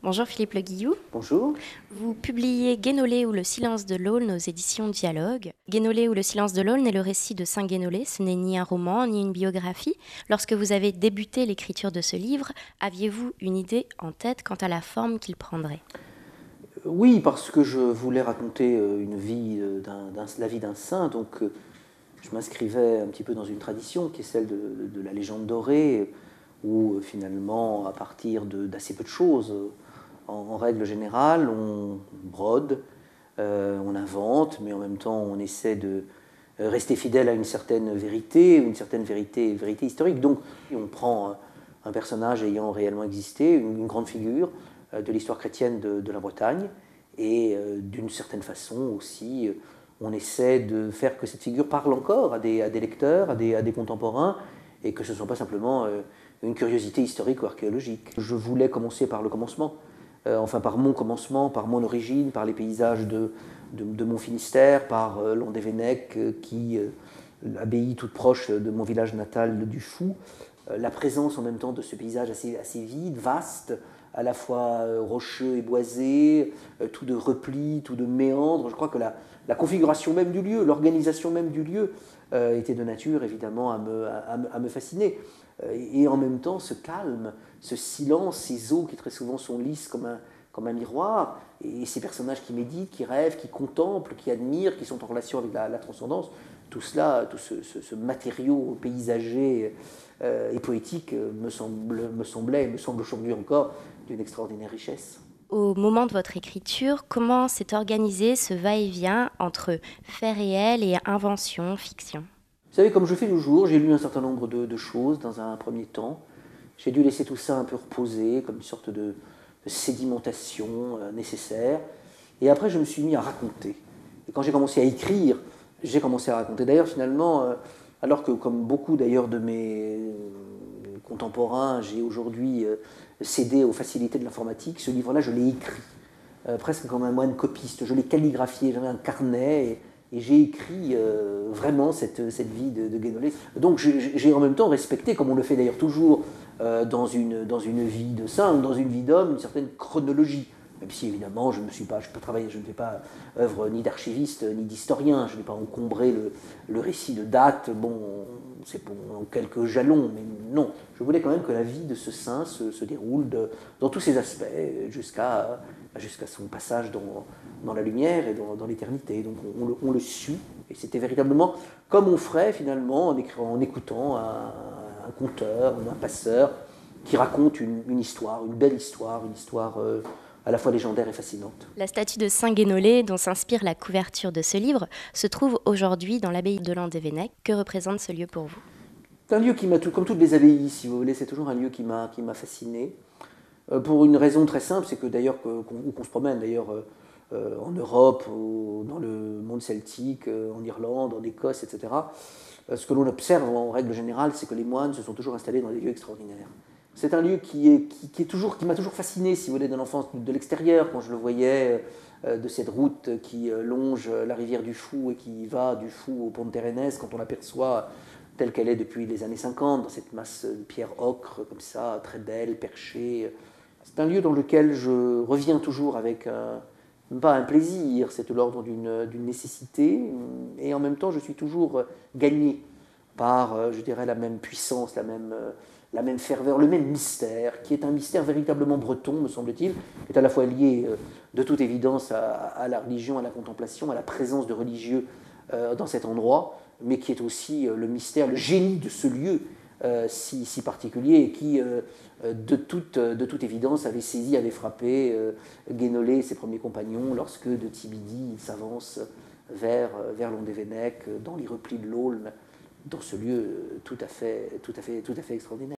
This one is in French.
Bonjour Philippe Le Guillou. Bonjour. Vous publiez Guénolé ou le silence de l'Aulne aux éditions Dialogue. Guénolé ou le silence de l'Aulne est le récit de Saint Guénolé. Ce n'est ni un roman ni une biographie. Lorsque vous avez débuté l'écriture de ce livre, aviez-vous une idée en tête quant à la forme qu'il prendrait ? Oui, parce que je voulais raconter une vie, la vie d'un saint, donc je m'inscrivais un petit peu dans une tradition qui est celle de la légende dorée, où finalement, à partir d'assez peu de choses, en règle générale, on brode, on invente, mais en même temps on essaie de rester fidèle à une certaine vérité, vérité historique. Donc on prend un personnage ayant réellement existé, une grande figure de l'histoire chrétienne de la Bretagne, et d'une certaine façon aussi, on essaie de faire que cette figure parle encore à des lecteurs, à des contemporains, et que ce ne soit pas simplement une curiosité historique ou archéologique. Je voulais commencer par le commencement, enfin par mon commencement, par mon origine, par les paysages de mon Finistère, par Landévennec, l'abbaye toute proche de mon village natal du Fou, la présence en même temps de ce paysage assez vide, vaste, à la fois rocheux et boisé, tout de replis, tout de méandres. Je crois que la configuration même du lieu, l'organisation même du lieu était de nature évidemment à me fasciner. Et en même temps, ce calme, ce silence, ces eaux qui très souvent sont lisses comme un miroir, et ces personnages qui méditent, qui rêvent, qui contemplent, qui admirent, qui sont en relation avec la transcendance, tout cela, tout ce matériau paysager et poétique me semblait et me semble aujourd'hui encore d'une extraordinaire richesse. Au moment de votre écriture, comment s'est organisé ce va-et-vient entre faits réels et invention, fiction ? Vous savez, comme je fais toujours, j'ai lu un certain nombre de choses dans un premier temps. J'ai dû laisser tout ça un peu reposer, comme une sorte de sédimentation nécessaire. Et après, je me suis mis à raconter. Et quand j'ai commencé à écrire, j'ai commencé à raconter. D'ailleurs, finalement, alors que comme beaucoup d'ailleurs de mes contemporains, j'ai aujourd'hui cédé aux facilités de l'informatique, ce livre-là, je l'ai écrit, presque comme un moine copiste. Je l'ai calligraphié, j'avais un carnet, et j'ai écrit vraiment cette vie de Guénolé. Donc j'ai en même temps respecté, comme on le fait d'ailleurs toujours dans une vie de saint ou dans une vie d'homme, une certaine chronologie. Même si évidemment je ne fais pas œuvre ni d'archiviste ni d'historien, je n'ai pas encombré le récit de date, bon, c'est pour quelques jalons, mais non, je voulais quand même que la vie de ce saint se déroule dans tous ses aspects, jusqu'à son passage dans la lumière et dans l'éternité. Donc on le suit, et c'était véritablement comme on ferait finalement en écoutant un conteur, un passeur, qui raconte une histoire, une belle histoire, une histoire à la fois légendaire et fascinante. La statue de Saint Guénolé, dont s'inspire la couverture de ce livre, se trouve aujourd'hui dans l'abbaye de Landévennec. Que représente ce lieu pour vous ? C'est un lieu qui m'a, comme toutes les abbayes, si vous voulez, c'est toujours un lieu qui m'a fasciné. Pour une raison très simple, c'est que d'ailleurs, où qu'on se promène, d'ailleurs, en Europe, dans le monde celtique, en Irlande, en Écosse, etc., ce que l'on observe en règle générale, c'est que les moines se sont toujours installés dans des lieux extraordinaires. C'est un lieu qui m'a toujours fasciné, si vous voulez, de l'enfance, de l'extérieur, quand je le voyais, de cette route qui longe la rivière du Fou et qui va du Fou au pont de Térénès, quand on l'aperçoit telle qu'elle est depuis les années 50, dans cette masse de pierre ocre, comme ça, très belle, perchée. C'est un lieu dans lequel je reviens toujours avec pas un plaisir, c'est de l'ordre d'une nécessité, et en même temps je suis toujours gagné par, je dirais, la même puissance, la même ferveur, le même mystère, qui est un mystère véritablement breton, me semble-t-il, qui est à la fois lié de toute évidence à la religion, à la contemplation, à la présence de religieux dans cet endroit, mais qui est aussi le mystère, le génie de ce lieu si particulier, et qui, de toute évidence, avait saisi, avait frappé Guénolé et ses premiers compagnons lorsque de Tibidi ils s'avancent vers Landévennec, dans les replis de l'Aulne, dans ce lieu tout à fait extraordinaire.